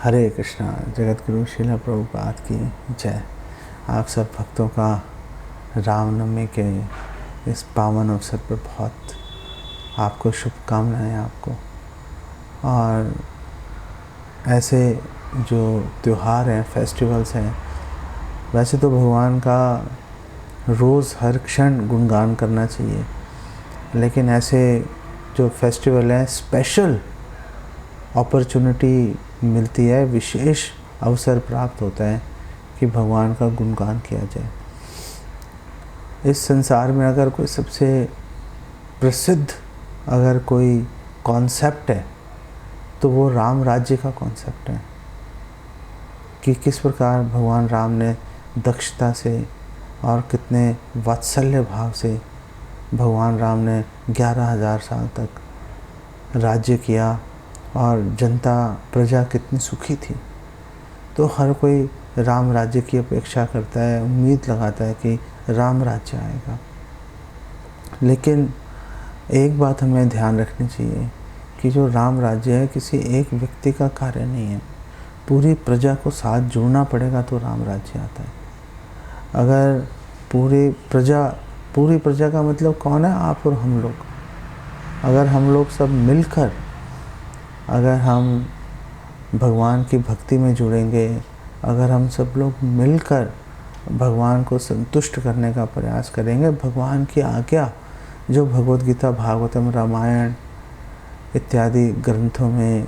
हरे कृष्णा। जगत गुरु श्रील प्रभुपाद की जय। आप सब भक्तों का रामनवमी के इस पावन अवसर पर बहुत आपको शुभकामनाएं आपको। और ऐसे जो त्यौहार हैं, फेस्टिवल्स हैं, वैसे तो भगवान का रोज़ हर क्षण गुणगान करना चाहिए, लेकिन ऐसे जो फेस्टिवल हैं, स्पेशल अपॉर्चुनिटी मिलती है, विशेष अवसर प्राप्त होता है कि भगवान का गुणगान किया जाए। इस संसार में अगर कोई सबसे प्रसिद्ध अगर कोई कॉन्सेप्ट है तो वो राम राज्य का कॉन्सेप्ट है कि किस प्रकार भगवान राम ने दक्षता से और कितने वात्सल्य भाव से भगवान राम ने 11,000 साल तक राज्य किया और जनता प्रजा कितनी सुखी थी। तो हर कोई राम राज्य की अपेक्षा करता है, उम्मीद लगाता है कि राम राज्य आएगा। लेकिन एक बात हमें ध्यान रखनी चाहिए कि जो राम राज्य है किसी एक व्यक्ति का कार्य नहीं है, पूरी प्रजा को साथ जोड़ना पड़ेगा तो राम राज्य आता है। अगर पूरी प्रजा का मतलब कौन है? आप और हम लोग। अगर हम लोग सब मिलकर अगर हम भगवान की भक्ति में जुड़ेंगे, अगर हम सब लोग मिलकर भगवान को संतुष्ट करने का प्रयास करेंगे, भगवान की आज्ञा जो भगवद गीता, भागवतम, रामायण इत्यादि ग्रंथों में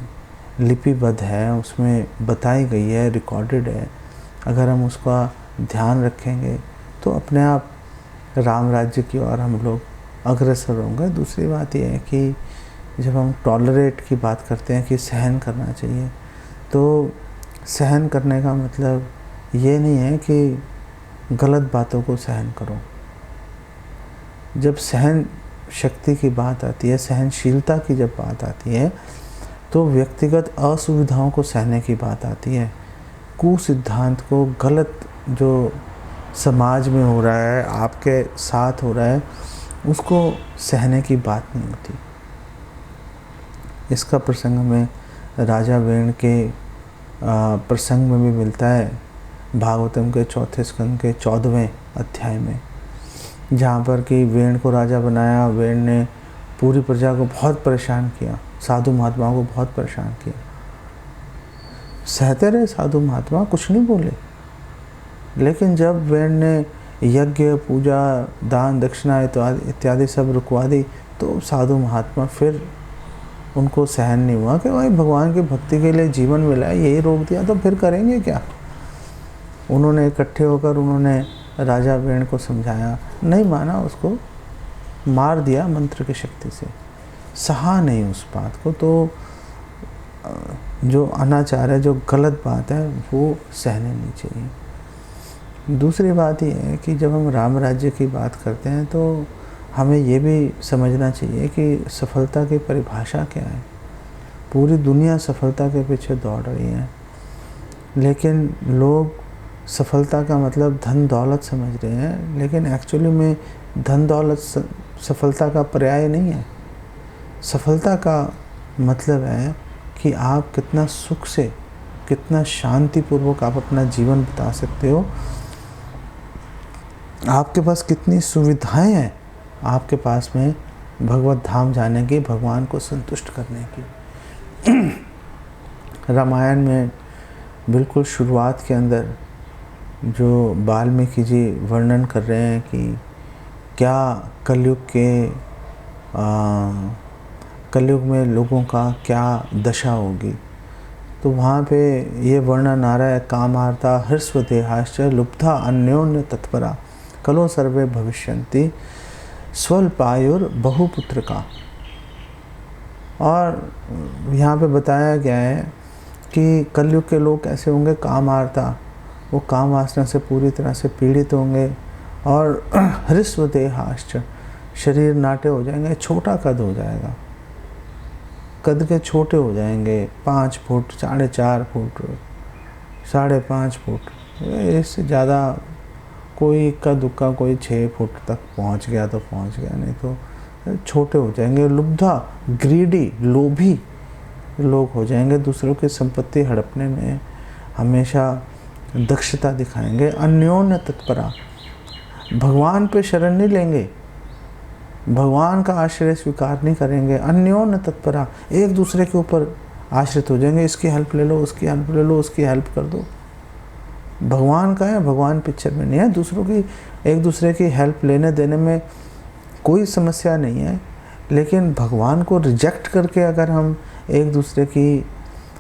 लिपिबद्ध है, उसमें बताई गई है, रिकॉर्डेड है, अगर हम उसका ध्यान रखेंगे तो अपने आप राम राज्य की ओर हम लोग अग्रसर होंगे। दूसरी बात यह है कि जब हम टॉलरेट की बात करते हैं कि सहन करना चाहिए, तो सहन करने का मतलब ये नहीं है कि गलत बातों को सहन करो। जब सहन शक्ति की बात आती है, सहनशीलता की जब बात आती है, तो व्यक्तिगत असुविधाओं को सहने की बात आती है। कुसिद्धांत को, गलत जो समाज में हो रहा है, आपके साथ हो रहा है, उसको सहने की बात नहीं होती। इसका प्रसंग हमें राजा वेण के प्रसंग में भी मिलता है, भागवतम के 4थे स्कंद के 14वें अध्याय में, जहाँ पर कि वेण को राजा बनाया। वेण ने पूरी प्रजा को बहुत परेशान किया, साधु महात्माओं को बहुत परेशान किया। सहते रहे साधु महात्मा, कुछ नहीं बोले। लेकिन जब वेण ने यज्ञ, पूजा, दान, दक्षिणा इत्यादि सब रुकवा दी, तो साधु महात्मा फिर उनको सहन नहीं हुआ कि भाई भगवान की भक्ति के लिए जीवन मिला है, यही रोक दिया तो फिर करेंगे क्या। उन्होंने इकट्ठे होकर उन्होंने राजा वेण को समझाया, नहीं माना, उसको मार दिया मंत्र की शक्ति से, सहा नहीं उस बात को। तो जो अनाचार है, जो गलत बात है, वो सहने नहीं चाहिए। दूसरी बात ये है कि जब हम राम राज्य की बात करते हैं तो हमें ये भी समझना चाहिए कि सफलता की परिभाषा क्या है। पूरी दुनिया सफलता के पीछे दौड़ रही है, लेकिन लोग सफलता का मतलब धन दौलत समझ रहे हैं, लेकिन एक्चुअली में धन दौलत सफलता का पर्याय नहीं है। सफलता का मतलब है कि आप कितना सुख से, कितना शांतिपूर्वक आप अपना जीवन बिता सकते हो, आपके पास कितनी सुविधाएं हैं आपके पास में भगवत धाम जाने की, भगवान को संतुष्ट करने की। रामायण में बिल्कुल शुरुआत के अंदर जो वाल्मीकि जी वर्णन कर रहे हैं कि क्या कलयुग में लोगों का क्या दशा होगी, तो वहाँ पे ये वर्णन आ रहा है, कामार्ता हर्षवदेहाश्च लुब्धा अन्योन्य तत्परा कलो सर्वे भविष्यन्ति स्वल्पायुर बहुपुत्र का। और यहाँ पे बताया गया है कि कलयुग के लोग कैसे होंगे, कामार्ता, वो काम वासना से पूरी तरह से पीड़ित होंगे, और हृस्वदेहाश्च, शरीर नाटे हो जाएंगे, छोटा कद हो जाएगा, कद के छोटे हो जाएंगे, 5 फुट, 4.5 फुट, 5.5 फुट, इससे ज़्यादा कोई इक्का दुक्का कोई 6 फुट तक पहुंच गया तो पहुंच गया, नहीं तो छोटे हो जाएंगे। लुब्धा, ग्रीडी, लोभी, लोग हो जाएंगे, दूसरों की संपत्ति हड़पने में हमेशा दक्षता दिखाएंगे। अन्योन्य तत्परा, भगवान पे शरण नहीं लेंगे, भगवान का आश्रय स्वीकार नहीं करेंगे। अन्योन्य तत्परा, एक दूसरे के ऊपर आश्रित हो जाएंगे, इसकी हेल्प ले लो, उसकी हेल्प ले लो, उसकी हेल्प कर दो। भगवान का है, भगवान पिक्चर में नहीं है। दूसरों की, एक दूसरे की हेल्प लेने देने में कोई समस्या नहीं है, लेकिन भगवान को रिजेक्ट करके अगर हम एक दूसरे की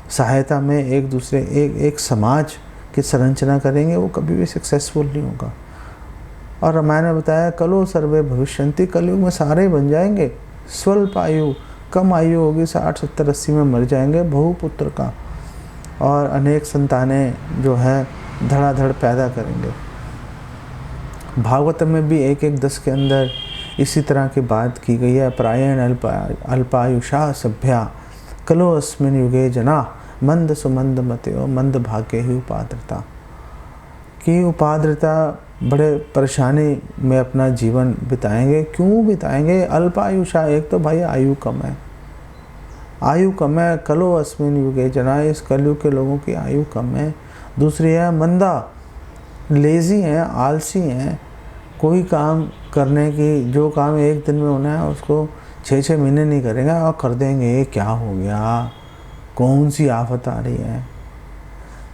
सहायता में एक समाज की संरचना करेंगे, वो कभी भी सक्सेसफुल नहीं होगा। और रामायण ने बताया कलो सर्वे भविष्यन्ति, कलयुग में सारे ही बन जाएंगे। स्वल्प आयु, कम आयु होगी, 60 70 80 में मर जाएंगे, बहुपुत्र का, और अनेक संतानें जो है धड़ाधड़ पैदा करेंगे। भागवत में भी 1-1-10 के अंदर इसी तरह की बात की गई है। प्रायण अल्पायुषा सभ्या कलो अस्मिन् युगे जना मंद सुमंद मतयो मंद भाग्य ही उपाद्रता, कि उपाद्रता बड़े परेशानी में अपना जीवन बिताएंगे। क्यों बिताएंगे? अल्पायुषा, एक तो भाई आयु कम है, आयु कम है। कलो अस्मिन् युगे जना, इस कलयुग के लोगों की आयु कम है। दूसरी है मंदा, लेज़ी हैं, आलसी हैं, कोई काम करने की, जो काम एक दिन में होना है उसको 6-6 महीने नहीं करेंगे और कर देंगे। ये क्या हो गया, कौन सी आफत आ रही है।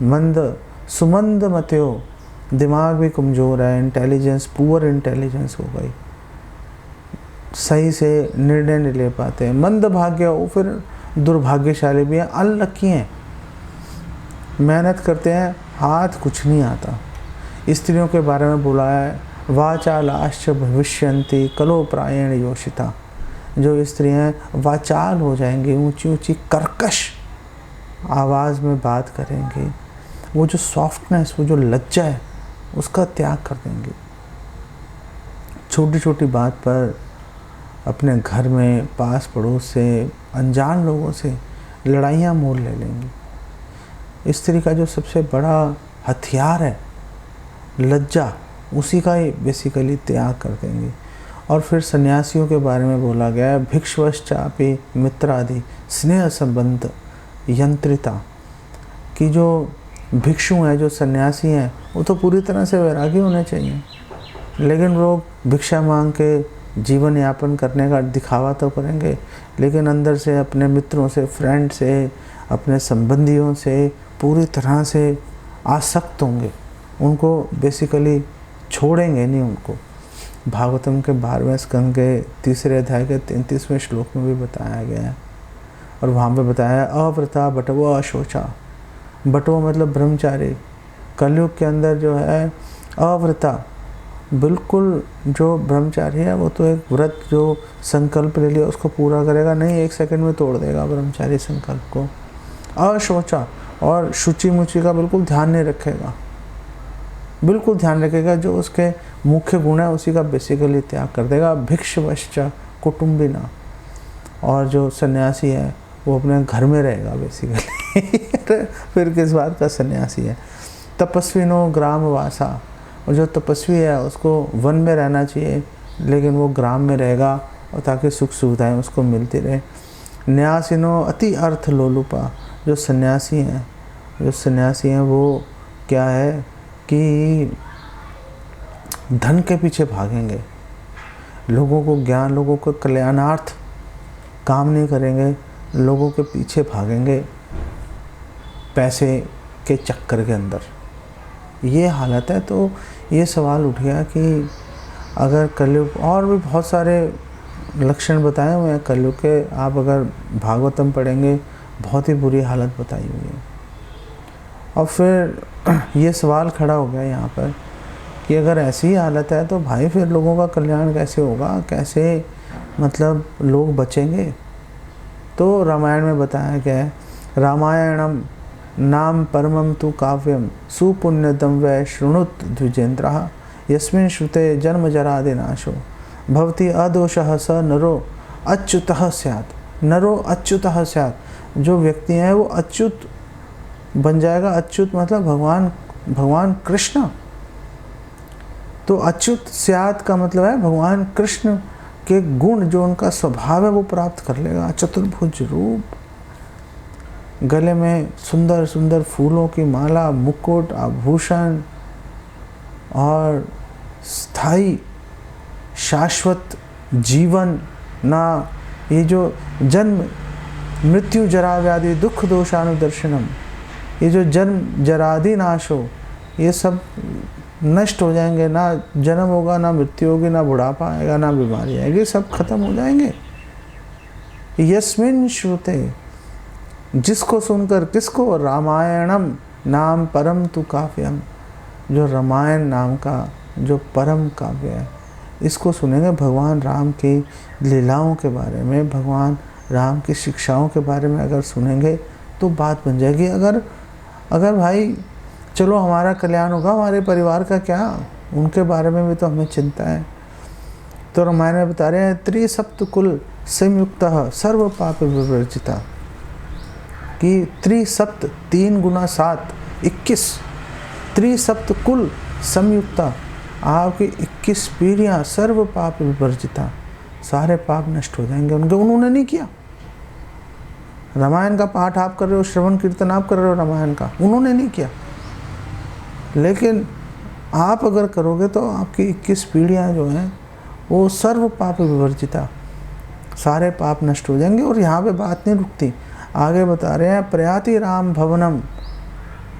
मंद सुमंद मतयो, दिमाग भी कमज़ोर है, इंटेलिजेंस, पुअर इंटेलिजेंस हो गई, सही से निर्णय नहीं ले पाते हैं। मंद भाग्य, वो फिर दुर्भाग्यशाली भी हैं, अनलकी हैं, मेहनत करते हैं, हाथ कुछ नहीं आता। स्त्रियों के बारे में बोला है वाचालाश्च भविष्यन्ति कलो प्रायण योषिता, जो स्त्रियाँ वाचाल हो जाएंगी, ऊंची ऊंची कर्कश आवाज़ में बात करेंगी, वो जो सॉफ्टनेस, वो जो लज्जा है उसका त्याग कर देंगी। छोटी छोटी बात पर अपने घर में, पास पड़ोस से, अनजान लोगों से लड़ाइयाँ मोल ले लेंगी। स्त्री का जो सबसे बड़ा हथियार है लज्जा, उसी का ही बेसिकली त्याग कर देंगे। और फिर सन्यासियों के बारे में बोला गया है भिक्षुश्चापि मित्रादि स्नेह संबंध यंत्रिता, कि जो भिक्षु हैं, जो सन्यासी हैं, वो तो पूरी तरह से वैरागी होने चाहिए, लेकिन लोग भिक्षा मांग के जीवन यापन करने का दिखावा तो करेंगे, लेकिन अंदर से अपने मित्रों से, फ्रेंड से, अपने संबंधियों से पूरी तरह से आसक्त होंगे, उनको बेसिकली छोड़ेंगे नहीं उनको। भागवतम के 12वें स्कंद के 3 अध्याय के 33वें श्लोक में भी बताया गया है। और वहाँ पे बताया अव्रता बटवो अशोचा, बटवो मतलब ब्रह्मचारी। कलयुग के अंदर जो है अव्रता, बिल्कुल जो ब्रह्मचारी है वो तो एक व्रत जो संकल्प ले लिया उसको पूरा करेगा नहीं, 1 सेकंड में तोड़ देगा ब्रह्मचारी संकल्प को। अशोचा, और शुचि मुचि का बिल्कुल ध्यान नहीं रखेगा, बिल्कुल ध्यान रखेगा, जो उसके मुख्य गुण है उसी का बेसिकली त्याग कर देगा। भिक्षवश्च कुटुंबिना, और जो सन्यासी है वो अपने घर में रहेगा बेसिकली फिर किस बात का सन्यासी है। तपस्विनो ग्राम वासा, और जो तपस्वी है उसको वन में रहना चाहिए, लेकिन वो ग्राम में रहेगा और ताकि सुख सुविधाएं उसको मिलती रहे। न्यासिनो अति अर्थ लोलुपा, जो सन्यासी हैं वो क्या है कि धन के पीछे भागेंगे, लोगों को ज्ञान, लोगों को कल्याणार्थ काम नहीं करेंगे, लोगों के पीछे भागेंगे पैसे के चक्कर के अंदर। ये हालत है। तो ये सवाल उठ गया कि अगर कलयुग, और भी बहुत सारे लक्षण बताए हुए हैं कलयुग के, आप अगर भागवतम पढ़ेंगे बहुत ही बुरी हालत बताई हुई है। और फिर ये सवाल खड़ा हो गया यहाँ पर कि अगर ऐसी ही हालत है तो भाई फिर लोगों का कल्याण कैसे होगा, कैसे मतलब लोग बचेंगे। तो रामायण में बताया गया है रामायणम नाम परमम तु काव्यम सुपुण्यतम वै शृणुत द्विजेन्द्रः यस्मिन् श्रुते जन्म जरादिनाशो भवति अदोषः स नरो अच्युतः स्यात्। नरो अच्युतः स्यात्, जो व्यक्ति है वो अच्युत बन जाएगा। अच्युत मतलब भगवान कृष्ण। तो अच्युत स्यात् का मतलब है भगवान कृष्ण के गुण, जो उनका स्वभाव है वो प्राप्त कर लेगा। चतुर्भुज रूप, गले में सुंदर सुंदर फूलों की माला, मुकुट, आभूषण और स्थायी शाश्वत जीवन ना, ये जो जन्म मृत्यु जरा व्याधि दुख दोषानुदर्शनम, ये जो जन्म जरादि नाश हो, ये सब नष्ट हो जाएंगे, ना जन्म होगा, ना मृत्यु होगी, ना बुढ़ापा आएगा, ना बीमारी आएगी, सब खत्म हो जाएंगे। यस्मिन् श्रुते, जिसको सुनकर, किसको, रामायणम नाम परम तु काव्यम, जो रामायण नाम का जो परम काव्य है, इसको सुनेंगे, भगवान राम की लीलाओं के बारे में, भगवान राम की शिक्षाओं के बारे में अगर सुनेंगे तो बात बन जाएगी। अगर भाई चलो हमारा कल्याण होगा, हमारे परिवार का क्या, उनके बारे में भी तो हमें चिंता है। तो रामायण में बता रहे हैं, त्रिसप्तकुल संयुक्तः सर्व पाप विवर्जिता, कि त्रिसप्त 3 गुना 7 21, त्रिसप्तकुल संयुक्ता, आपकी 21 पीढ़ियाँ सर्व पाप विवर्जिता, सारे पाप नष्ट हो जाएंगे उनके। उन्होंने नहीं किया। रामायण का पाठ आप कर रहे हो, श्रवण कीर्तन आप कर रहे हो रामायण का, उन्होंने नहीं किया, लेकिन आप अगर करोगे तो आपकी 21 पीढ़ियाँ जो हैं वो सर्व पाप विवर्जिता, सारे पाप नष्ट हो जाएंगे। और यहाँ पे बात नहीं रुकती, आगे बता रहे हैं, प्रयाति राम भवनम,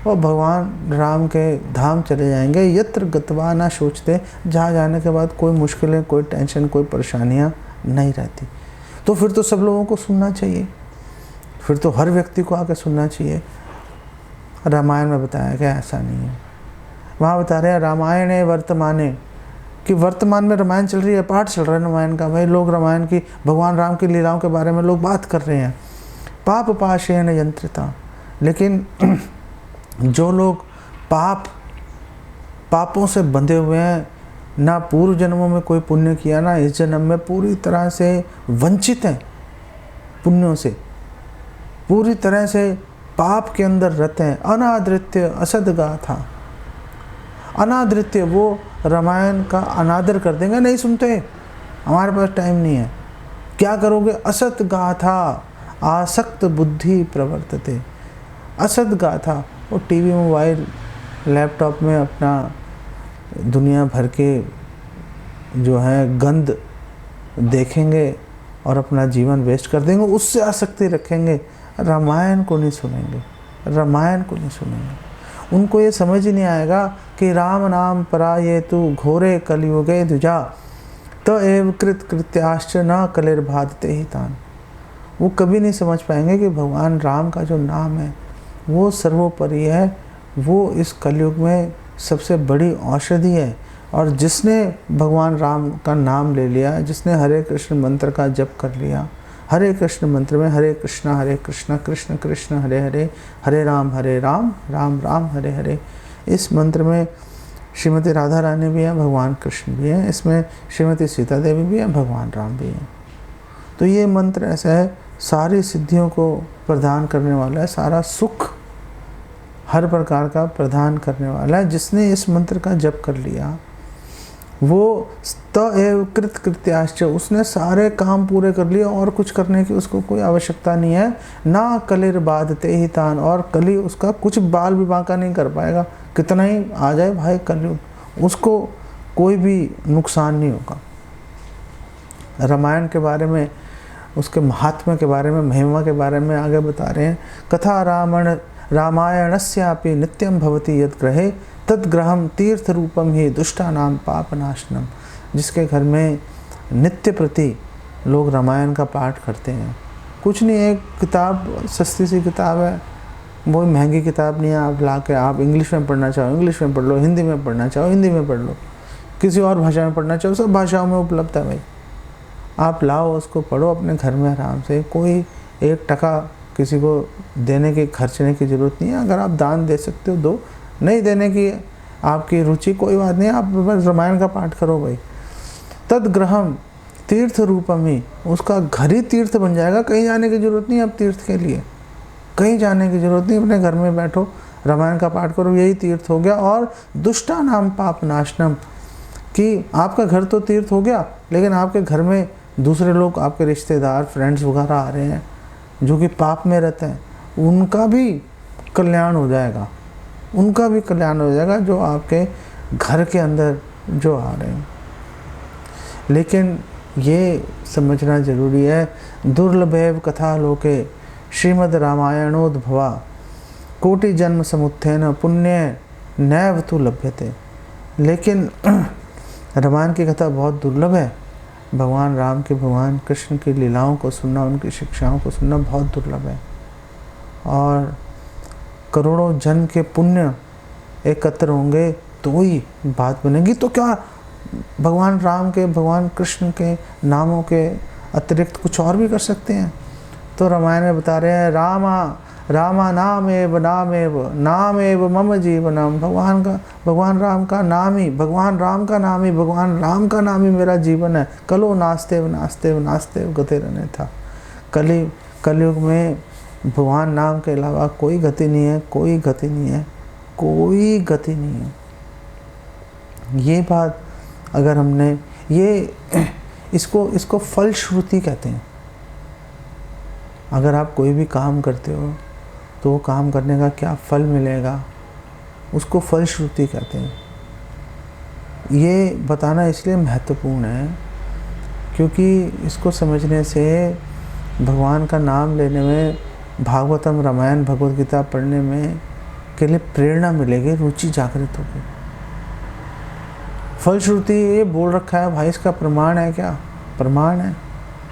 और भगवान राम के धाम चले जाएंगे, यत्र गत्वा ना सोचते, जहाँ जाने के बाद कोई मुश्किलें, कोई टेंशन, कोई परेशानियाँ नहीं रहती। तो फिर तो सब लोगों को सुनना चाहिए, फिर तो हर व्यक्ति को आके सुनना चाहिए। रामायण में बताया गया ऐसा नहीं है। वहाँ बता रहे हैं, रामायण है वर्तमाने, कि वर्तमान में रामायण चल रही है, पाठ चल रहा है रामायण का, भाई लोग रामायण की, भगवान राम की लीलाओं के बारे में लोग बात कर रहे हैं। पाप पाशेन यंत्रिता, लेकिन जो लोग पापों से बंधे हुए हैं, ना पूर्व जन्मों में कोई पुण्य किया, ना इस जन्म में, पूरी तरह से वंचित हैं पुण्यों से, पूरी तरह से पाप के अंदर रहते हैं। अनादृत्य असदगाथा, अनादृत्य, वो रामायण का अनादर कर देंगे, नहीं सुनते, हमारे पास टाइम नहीं है, क्या करोगे, असत गाथा आसक्त बुद्धि प्रवर्तते, असत गाथा, वो टीवी, मोबाइल, लैपटॉप में अपना दुनिया भर के जो है गंद देखेंगे और अपना जीवन वेस्ट कर देंगे, उससे आसक्ति रखेंगे, रामायण को नहीं सुनेंगे, रामायण को नहीं सुनेंगे। उनको ये समझ ही नहीं आएगा कि राम नाम परायेतु घोरे कलियुगे द्विजा त एव कृत कृत्याश्च न कलिर्बाधते ही तान। वो कभी नहीं समझ पाएंगे कि भगवान राम का जो नाम है वो सर्वोपरि है, वो इस कलयुग में सबसे बड़ी औषधि है। और जिसने भगवान राम का नाम ले लिया, जिसने हरे कृष्ण मंत्र का जप कर लिया, हरे कृष्ण मंत्र में हरे कृष्ण कृष्ण कृष्ण हरे हरे, हरे राम राम राम हरे हरे, इस मंत्र में श्रीमती राधा रानी भी है, भगवान कृष्ण भी हैं, इसमें श्रीमती सीता देवी भी हैं, भगवान राम भी हैं। तो ये मंत्र ऐसा है, सारी सिद्धियों को प्रदान करने वाला है, सारा सुख हर प्रकार का प्रदान करने वाला है। जिसने इस मंत्र का जप कर लिया वो त एव कृत कृत्याश्च, उसने सारे काम पूरे कर लिए और कुछ करने की उसको कोई आवश्यकता नहीं है। ना कलिर बाधते ही तान, और कली उसका कुछ बाल भी बांका नहीं कर पाएगा, कितना ही आ जाए भाई कलयुग, उसको कोई भी नुकसान नहीं होगा। रामायण के बारे में, उसके महात्म्य के बारे में, महिमा के बारे में आगे बता रहे हैं, कथा रामायणस्यापि नित्यम भवति यद ग्रहे तद्ग्रहम तीर्थ रूपम ही दुष्टानाम पापनाशनम। जिसके घर में नित्य प्रति लोग रामायण का पाठ करते हैं, कुछ नहीं, एक किताब, सस्ती सी किताब है, वो महंगी किताब नहीं है, आप ला के आप इंग्लिश में पढ़ना चाहो इंग्लिश में पढ़ लो, हिंदी में पढ़ना चाहो हिंदी में पढ़ लो, किसी और भाषा में पढ़ना चाहो सब भाषाओं में उपलब्ध है भाई। आप लाओ, उसको पढ़ो अपने घर में आराम से, कोई 1 टका किसी को देने की, खर्चने की ज़रूरत नहीं है। अगर आप दान दे सकते हो दो, नहीं देने की आपकी रुचि, कोई बात नहीं, आप बस रामायण का पाठ करो भाई। तद्ग्रहम तीर्थ रूपम ही, उसका घर ही तीर्थ बन जाएगा, कहीं जाने की ज़रूरत नहीं। अब तीर्थ के लिए कहीं जाने की ज़रूरत नहीं, अपने घर में बैठो रामायण का पाठ करो, यही तीर्थ हो गया। और दुष्टा नाम पाप नाशनम, कि आपका घर तो तीर्थ हो गया, लेकिन आपके घर में दूसरे लोग, आपके रिश्तेदार, फ्रेंड्स वगैरह आ रहे हैं जो कि पाप में रहते हैं, उनका भी कल्याण हो जाएगा, उनका भी कल्याण हो जाएगा जो आपके घर के अंदर जो आ रहे हैं। लेकिन ये समझना जरूरी है, दुर्लभैव कथा लोके श्रीमद् रामायणोद्भवा कोटि जन्म समुत्थेन पुण्य नैव तु लभ्यते। लेकिन रामायण की कथा बहुत दुर्लभ है। भगवान राम के, भगवान कृष्ण की लीलाओं को सुनना, उनकी शिक्षाओं को सुनना बहुत दुर्लभ है। और करोड़ों जन्म के पुण्य एकत्र होंगे तो ही बात बनेगी। तो क्या भगवान राम के, भगवान कृष्ण के नामों के अतिरिक्त कुछ और भी कर सकते हैं? तो रामायण में बता रहे हैं, रामा नामेव नामेव मम जीवनम। भगवान राम का नाम ही, भगवान राम का नाम ही मेरा जीवन है। कलो नास्तेव गते रहने था। कलयुग में भगवान नाम के अलावा कोई गति नहीं है, कोई गति नहीं है। ये बात अगर हमने, इसको फलश्रुति कहते हैं। अगर आप कोई भी काम करते हो तो वो काम करने का क्या फल मिलेगा, उसको फलश्रुति कहते हैं। ये बताना इसलिए महत्वपूर्ण है क्योंकि इसको समझने से भगवान का नाम लेने में, भागवतम, रामायण, भगवद गीता पढ़ने में के लिए प्रेरणा मिलेगी, रुचि जागृत होगी। फलश्रुति ये बोल रखा है भाई, इसका प्रमाण है क्या? प्रमाण है।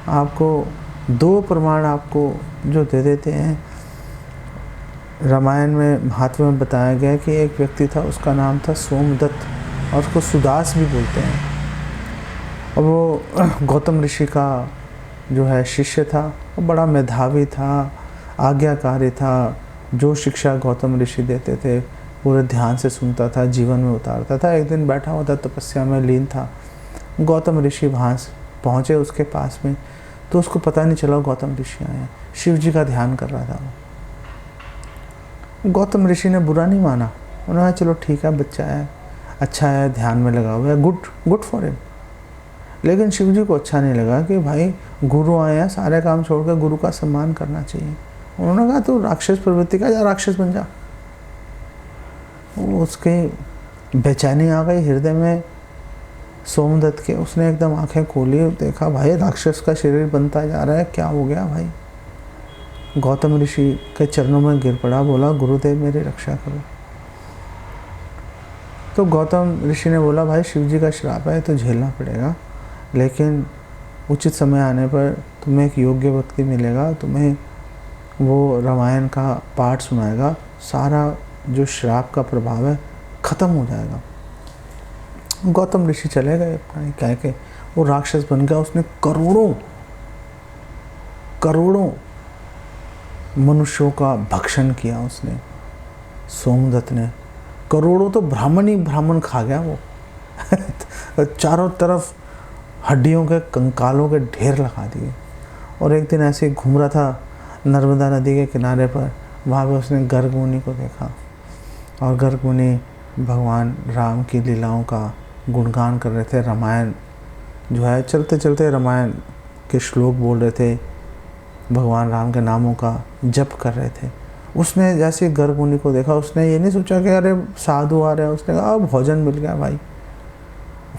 आपको 2 प्रमाण आपको जो दे देते हैं। रामायण में, महात्म्य में बताया गया कि एक व्यक्ति था, उसका नाम था सोमदत्त और उसको सुदास भी बोलते हैं। और वो गौतम ऋषि का जो है शिष्य था। वो बड़ा मेधावी था, आज्ञाकारी था। जो शिक्षा गौतम ऋषि देते थे पूरे ध्यान से सुनता था, जीवन में उतारता था। एक दिन बैठा हुआ था, तपस्या में लीन था। गौतम ऋषि वहाँ से पहुँचे उसके पास में, तो उसको पता नहीं चला गौतम ऋषि आए हैं। शिव जी का ध्यान कर रहा था वो। गौतम ऋषि ने बुरा नहीं माना, उन्होंने चलो ठीक है, बच्चा है, अच्छा है, ध्यान में लगा हुआ है, गुड फॉर हिम। लेकिन शिव जी को अच्छा नहीं लगा कि भाई गुरु आए हैं, सारे काम छोड़कर गुरु का सम्मान करना चाहिए। उन्होंने कहा तू राक्षस प्रवृत्ति का, जा राक्षस बन जा। वो उसके बेचैनी आ गई हृदय में सोमदत्त के। उसने एकदम आंखें खोली, देखा भाई राक्षस का शरीर बनता जा रहा है, क्या हो गया भाई? गौतम ऋषि के चरणों में गिर पड़ा, बोला गुरुदेव मेरी रक्षा करो। तो गौतम ऋषि ने बोला भाई शिव जी का श्राप है तो झेलना पड़ेगा, लेकिन उचित समय आने पर तुम्हें एक योग्य व्यक्ति मिलेगा, तुम्हें वो रामायण का पाठ सुनाएगा, सारा जो श्राप का प्रभाव है ख़त्म हो जाएगा। गौतम ऋषि चले गए अपना कह के। वो राक्षस बन गया। उसने करोड़ों मनुष्यों का भक्षण किया उसने, सोमदत्त ने। करोड़ों तो ब्राह्मण खा गया वो। चारों तरफ हड्डियों के, कंकालों के ढेर लगा दिए। और एक दिन ऐसे घूम रहा था नर्मदा नदी के किनारे पर, वहाँ पे उसने गर्ग मुनि को देखा। और गर्ग मुनि भगवान राम की लीलाओं का गुणगान कर रहे थे। रामायण जो है, चलते चलते रामायण के श्लोक बोल रहे थे, भगवान राम के नामों का जप कर रहे थे। उसने जैसे गर्ग मुनि को देखा, उसने ये नहीं सोचा कि अरे साधु आ रहे हैं। उसने कहा अब भोजन मिल गया भाई।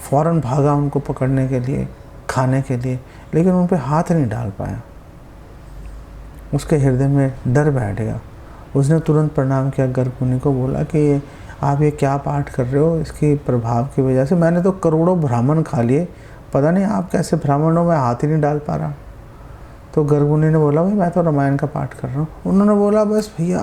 फ़ौरन भागा उनको पकड़ने के लिए, खाने के लिए, लेकिन उन पर हाथ नहीं डाल पाया। उसके हृदय में डर बैठ गया। उसने तुरंत प्रणाम किया गर्ग मुनि को, बोला कि आप ये क्या पाठ कर रहे हो? इसकी प्रभाव की वजह से मैंने तो करोड़ों ब्राह्मण खा लिए, पता नहीं आप कैसे ब्राह्मणों में हाथ ही नहीं डाल पा रहा। तो गर्ग मुनि ने बोला भाई मैं तो रामायण का पाठ कर रहा हूँ। उन्होंने बोला बस भैया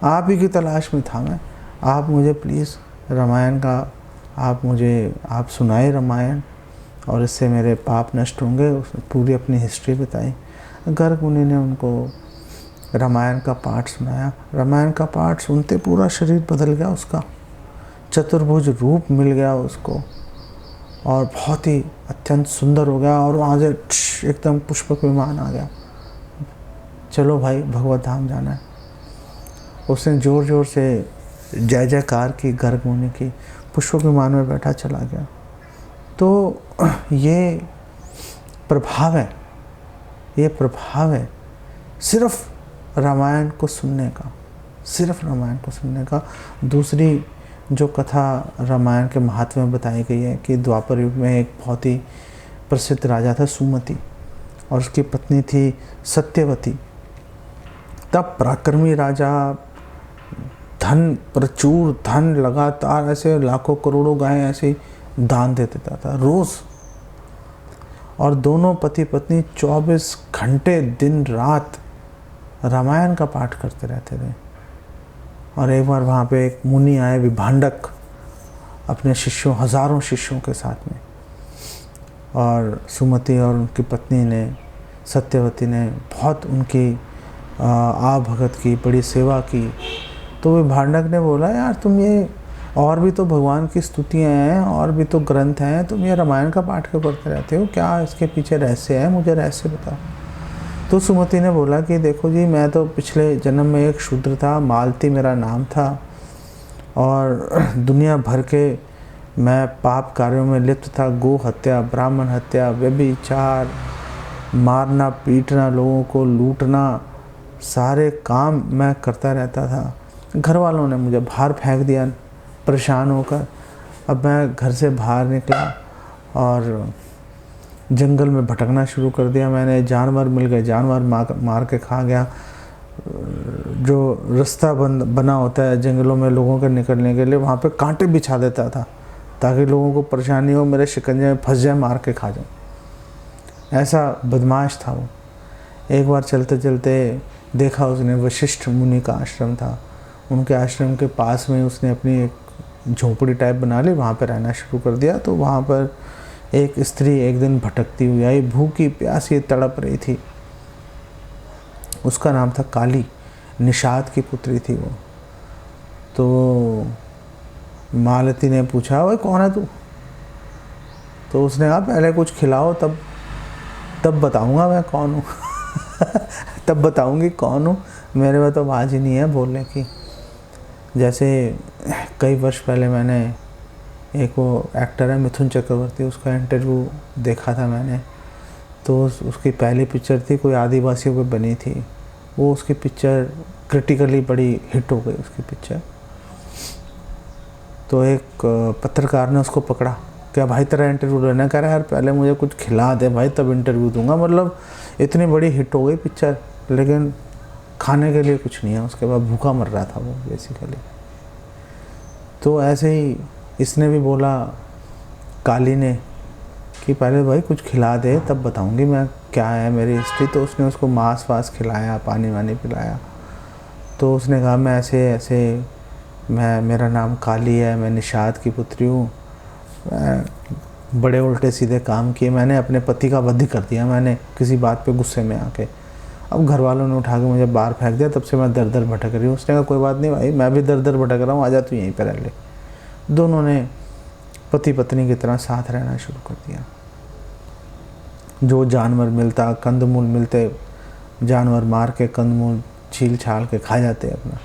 आप ही की तलाश में था मैं, आप मुझे प्लीज़ रामायण का आप सुनाए रामायण, और इससे मेरे पाप नष्ट होंगे। उसने पूरी अपनी हिस्ट्री बताई। गर्ग मुनि ने उनको रामायण का पाठ सुनाया। रामायण का पाठ सुनते पूरा शरीर बदल गया उसका, चतुर्भुज रूप मिल गया उसको, और बहुत ही अत्यंत सुंदर हो गया। और वहाँ से एकदम पुष्पक विमान आ गया, चलो भाई भगवत धाम जाना है। उसने ज़ोर ज़ोर से जय जयकार की गर्ग मुनि की, पुष्पक विमान में बैठा चला गया। तो ये प्रभाव है सिर्फ रामायण को सुनने का, सिर्फ रामायण को सुनने का। दूसरी जो कथा रामायण के महात्म्य में बताई गई है कि द्वापर युग में एक बहुत ही प्रसिद्ध राजा था सुमति, और उसकी पत्नी थी सत्यवती। तब पराक्रमी राजा धन, प्रचुर धन, लगातार ऐसे लाखों करोड़ों गायें ऐसे दान दे देता था रोज़, और दोनों पति पत्नी 24 घंटे दिन रात रामायण का पाठ करते रहते थे। और एक बार वहाँ पे एक मुनि आए, विभांडक, अपने शिष्यों, हजारों शिष्यों के साथ में, और सुमति और उनकी पत्नी ने, सत्यवती ने बहुत उनकी भगत की, बड़ी सेवा की। तो विभांडक ने बोला, यार तुम ये, और भी तो भगवान की स्तुतियाँ हैं, और भी तो ग्रंथ हैं, तुम ये रामायण का पाठ क्यों करते रहते हो, क्या इसके पीछे रहस्य है, मुझे रहस्य बताओ। तो सुमति ने बोला कि देखो जी, मैं तो पिछले जन्म में एक शूद्र था, मालती मेरा नाम था, और दुनिया भर के मैं पाप कार्यों में लिप्त था। गो हत्या, ब्राह्मण हत्या, व्यभिचार, मारना पीटना, लोगों को लूटना, सारे काम मैं करता रहता था। घर वालों ने मुझे बाहर फेंक दिया परेशान होकर। अब मैं घर से बाहर निकला और जंगल में भटकना शुरू कर दिया मैंने। जानवर मिल गए, जानवर मार के खा गया। जो रास्ता बना होता है जंगलों में लोगों के निकलने के लिए, वहाँ पे कांटे बिछा देता था ताकि लोगों को परेशानी हो, मेरे शिकंजे में फंस जाए, मार के खा जाए। ऐसा बदमाश था वो। एक बार चलते चलते देखा उसने, वशिष्ठ मुनि का आश्रम था, उनके आश्रम के पास में उसने अपनी एक झोपड़ी टाइप बना ली, वहाँ पर रहना शुरू कर दिया। तो वहाँ पर एक स्त्री एक दिन भटकती हुई आई, भूखी प्यासी तड़प रही थी। उसका नाम था काली, निषाद की पुत्री थी वो। तो मालती ने पूछा, ओए कौन है तू? तो उसने कहा, पहले कुछ खिलाओ, तब बताऊंगा मैं कौन हूँ। तब बताऊंगी कौन हूँ, मेरे में तो आवाज़ ही नहीं है बोलने की। जैसे कई वर्ष पहले मैंने, एक वो एक्टर है मिथुन चक्रवर्ती, उसका इंटरव्यू देखा था मैंने। तो उसकी पहली पिक्चर थी, कोई आदिवासियों पे बनी थी। वो उसकी पिक्चर क्रिटिकली बड़ी हिट हो गई उसकी पिक्चर। तो एक पत्रकार ने उसको पकड़ा, क्या भाई तेरा इंटरव्यू लेना? कह रहा है यार पहले मुझे कुछ खिला दे भाई, तब इंटरव्यू दूंगा। मतलब इतनी बड़ी हिट हो गई पिक्चर, लेकिन खाने के लिए कुछ नहीं है। उसके बाद भूखा मर रहा था वो बेसिकली। तो ऐसे ही इसने भी बोला, काली ने, कि पहले भाई कुछ खिला दे तब बताऊंगी मैं क्या है मेरी हिस्ट्री। तो उसने उसको मांस वास खिलाया, पानी वानी पिलाया। तो उसने कहा, मैं ऐसे ऐसे, मेरा नाम काली है, मैं निषाद की पुत्री हूँ, बड़े उल्टे सीधे काम किए मैंने, अपने पति का वध कर दिया मैंने किसी बात पे गुस्से में आके। अब घर वालों ने उठा के मुझे बाहर फेंक दिया, तब से मैं दर दर भटक रही हूँ। उसने कहा, कोई बात नहीं भाई, मैं भी दर दर भटक रहा हूँ, आजा तू यहीं पर रह ले। दोनों ने पति पत्नी की तरह साथ रहना शुरू कर दिया। जो जानवर मिलता, कंदमूल मिलते, जानवर मार के कंदमूल छील छाल के खा जाते अपना।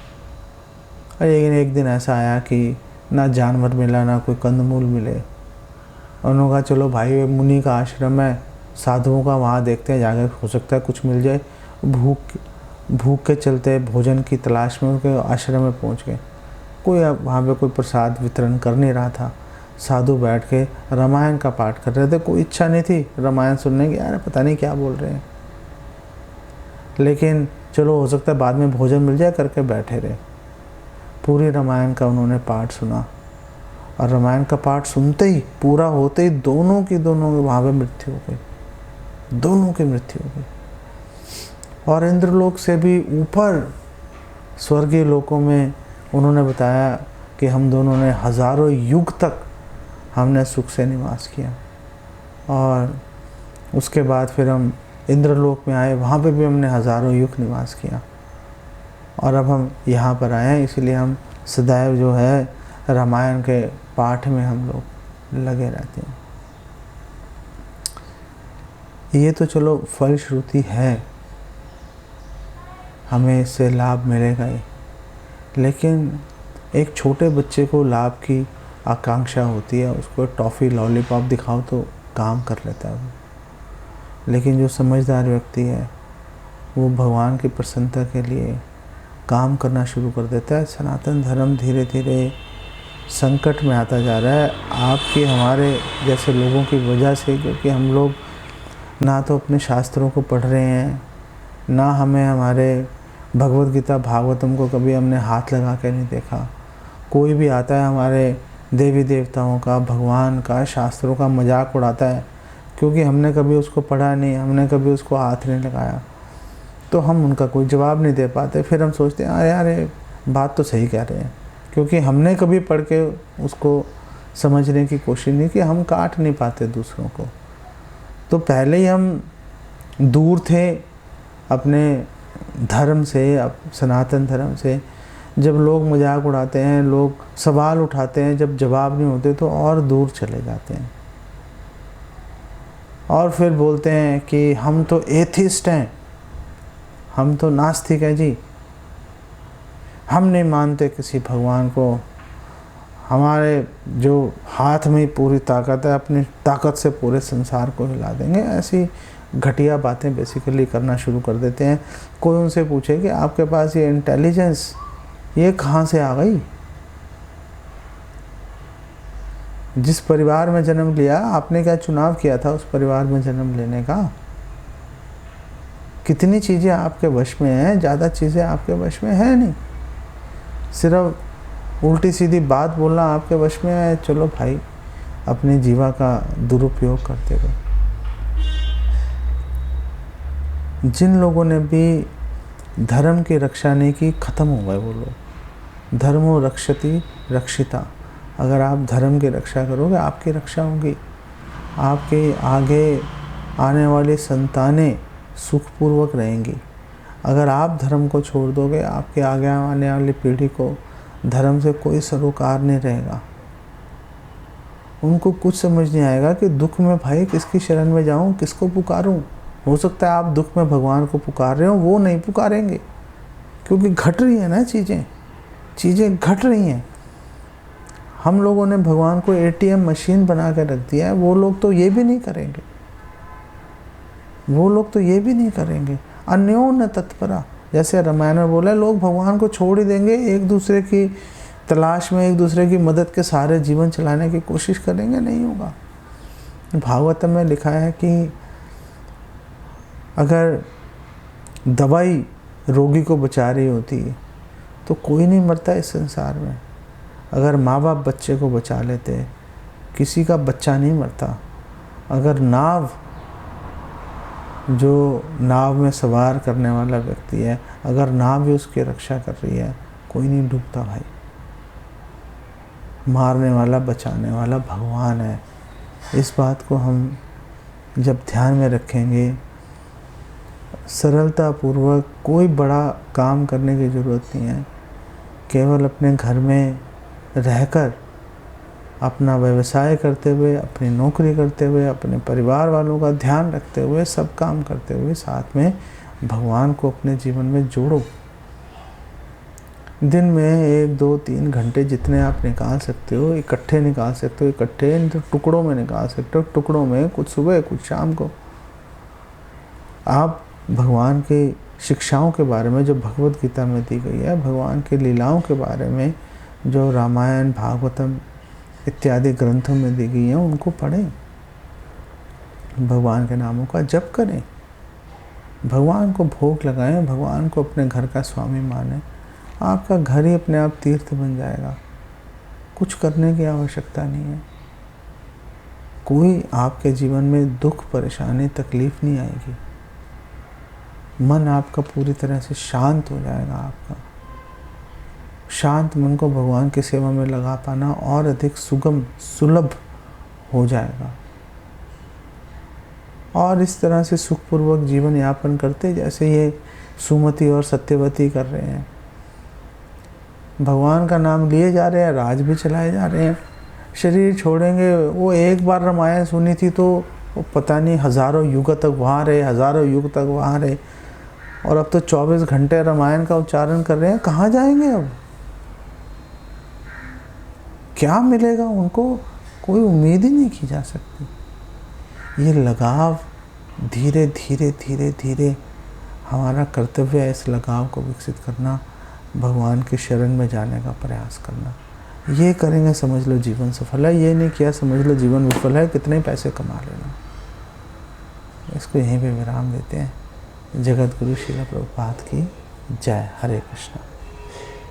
लेकिन एक दिन ऐसा आया कि ना जानवर मिला, ना कोई कंदमूल मिले। उन्होंने कहा, चलो भाई मुनि का आश्रम है, साधुओं का, वहाँ देखते हैं जाकर, हो सकता है कुछ मिल जाए। भूख के चलते भोजन की तलाश में उनके आश्रम में पहुँच गए। कोई वहाँ पे कोई प्रसाद वितरण कर नहीं रहा था। साधु बैठ के रामायण का पाठ कर रहे थे। कोई इच्छा नहीं थी रामायण सुनने की, यार पता नहीं क्या बोल रहे हैं, लेकिन चलो हो सकता है बाद में भोजन मिल जाए करके बैठे रहे। पूरी रामायण का उन्होंने पाठ सुना, और रामायण का पाठ सुनते ही, पूरा होते ही दोनों की वहाँ पे मृत्यु हो गई। दोनों की मृत्यु हो गई। और इंद्रलोक से भी ऊपर स्वर्गीय लोकों में उन्होंने बताया कि हम दोनों ने हजारों युग तक हमने सुख से निवास किया। और उसके बाद फिर हम इंद्रलोक में आए, वहाँ पे भी हमने हजारों युग निवास किया। और अब हम यहाँ पर आए हैं, इसलिए हम सदैव जो है रामायण के पाठ में हम लोग लगे रहते हैं। ये तो चलो फलश्रुति है, हमें इससे लाभ मिलेगा ही। लेकिन एक छोटे बच्चे को लाभ की आकांक्षा होती है, उसको टॉफ़ी लॉलीपॉप दिखाओ तो काम कर लेता है वो। लेकिन जो समझदार व्यक्ति है वो भगवान की प्रसन्नता के लिए काम करना शुरू कर देता है। सनातन धर्म धीरे धीरे संकट में आता जा रहा है आपके हमारे जैसे लोगों की वजह से, क्योंकि हम लोग ना तो अपने शास्त्रों को पढ़ रहे हैं, ना हमें हमारे भगवद गीता भागवतम को कभी हमने हाथ लगा के नहीं देखा। कोई भी आता है हमारे देवी देवताओं का, भगवान का, शास्त्रों का मजाक उड़ाता है, क्योंकि हमने कभी उसको पढ़ा नहीं, हमने कभी उसको हाथ नहीं लगाया, तो हम उनका कोई जवाब नहीं दे पाते। फिर हम सोचते हैं अरे यार बात तो सही कह रहे हैं, क्योंकि हमने कभी पढ़ के उसको समझने की कोशिश नहीं की। हम काट नहीं पाते दूसरों को। तो पहले ही हम दूर थे अपने धर्म से, सनातन धर्म से। जब लोग मजाक उड़ाते हैं, लोग सवाल उठाते हैं, जब जवाब नहीं होते तो और दूर चले जाते हैं और फिर बोलते हैं कि हम तो एथिस्ट हैं, हम तो नास्तिक हैं जी, हम नहीं मानते किसी भगवान को, हमारे जो हाथ में पूरी ताकत है, अपनी ताकत से पूरे संसार को हिला देंगे। ऐसी घटिया बातें बेसिकली करना शुरू कर देते हैं। कोई उनसे पूछे कि आपके पास ये इंटेलिजेंस ये कहाँ से आ गई? जिस परिवार में जन्म लिया, आपने क्या चुनाव किया था उस परिवार में जन्म लेने का? कितनी चीज़ें आपके वश में हैं, ज़्यादा चीज़ें आपके वश में है नहीं। सिर्फ उल्टी सीधी बात बोलना आपके वश में है, चलो भाई अपनी जीवा का दुरुपयोग करते रहो। जिन लोगों ने भी धर्म की रक्षा नहीं की, ख़त्म हो गए वो लोग। धर्मो रक्षति रक्षिता। अगर आप धर्म की रक्षा करोगे, आपकी रक्षा होगी, आपके आगे आने वाली संतानें सुखपूर्वक रहेंगी। अगर आप धर्म को छोड़ दोगे, आपके आगे आने वाली पीढ़ी को धर्म से कोई सरोकार नहीं रहेगा। उनको कुछ समझ नहीं आएगा कि दुख में भाई किसकी शरण में जाऊं, किसको पुकारूं। हो सकता है आप दुख में भगवान को पुकार रहे हो, वो नहीं पुकारेंगे, क्योंकि घट रही है ना चीज़ें घट रही हैं। हम लोगों ने भगवान को ATM मशीन बना के रख दिया है, वो लोग तो ये भी नहीं करेंगे। अन्योन्य तत्परा, जैसे रामायण में बोला, लोग भगवान को छोड़ ही देंगे, एक दूसरे की तलाश में, एक दूसरे की मदद के सहारे जीवन चलाने की कोशिश करेंगे, नहीं होगा। भागवतम में लिखा है कि अगर दवाई रोगी को बचा रही होती तो कोई नहीं मरता इस संसार में। अगर माँ बाप बच्चे को बचा लेते, किसी का बच्चा नहीं मरता। अगर जो नाव में सवार करने वाला व्यक्ति है, अगर नाव भी उसकी रक्षा कर रही है, कोई नहीं डूबता भाई। मारने वाला बचाने वाला भगवान है। इस बात को हम जब ध्यान में रखेंगे, सरलता पूर्वक, कोई बड़ा काम करने की ज़रूरत नहीं है, केवल अपने घर में रहकर अपना व्यवसाय करते हुए, अपनी नौकरी करते हुए, अपने परिवार वालों का ध्यान रखते हुए, सब काम करते हुए साथ में भगवान को अपने जीवन में जोड़ो। दिन में 1, 2, 3 घंटे जितने आप निकाल सकते हो, इकट्ठे निकाल सकते हो, इकट्ठे तो टुकड़ों में निकाल सकते हो, टुकड़ों में, कुछ सुबह कुछ शाम को आप भगवान की शिक्षाओं के बारे में जो भगवद गीता में दी गई है, भगवान की लीलाओं के बारे में जो रामायण, भागवतम इत्यादि ग्रंथों में दी गई हैं, उनको पढ़ें। भगवान के नामों का जप करें, भगवान को भोग लगाएं, भगवान को अपने घर का स्वामी मानें। आपका घर ही अपने आप तीर्थ बन जाएगा। कुछ करने की आवश्यकता नहीं है। कोई आपके जीवन में दुख, परेशानी, तकलीफ नहीं आएगी। मन आपका पूरी तरह से शांत हो जाएगा। आपका शांत मन को भगवान की सेवा में लगा पाना और अधिक सुगम, सुलभ हो जाएगा। और इस तरह से सुखपूर्वक जीवन यापन करते जैसे ये सुमति और सत्यवती कर रहे हैं। भगवान का नाम लिए जा रहे हैं, राज भी चलाए जा रहे हैं, शरीर छोड़ेंगे। वो एक बार रामायण सुनी थी तो वो पता नहीं हज़ारों युग तक वहाँ रहे, हज़ारों युग तक वहाँ रहे, और अब तो 24 घंटे रामायण का उच्चारण कर रहे हैं। कहाँ जाएंगे अब? क्या मिलेगा उनको? कोई उम्मीद ही नहीं की जा सकती। ये लगाव धीरे धीरे धीरे धीरे हमारा कर्तव्य है इस लगाव को विकसित करना, भगवान की शरण में जाने का प्रयास करना। ये करेंगे समझ लो जीवन सफल है, ये नहीं किया समझ लो जीवन विफल है, कितने पैसे कमा लेना। इसको यहीं पे विराम देते हैं। जगत गुरु श्रील प्रभुपाद की जय। हरे कृष्णा।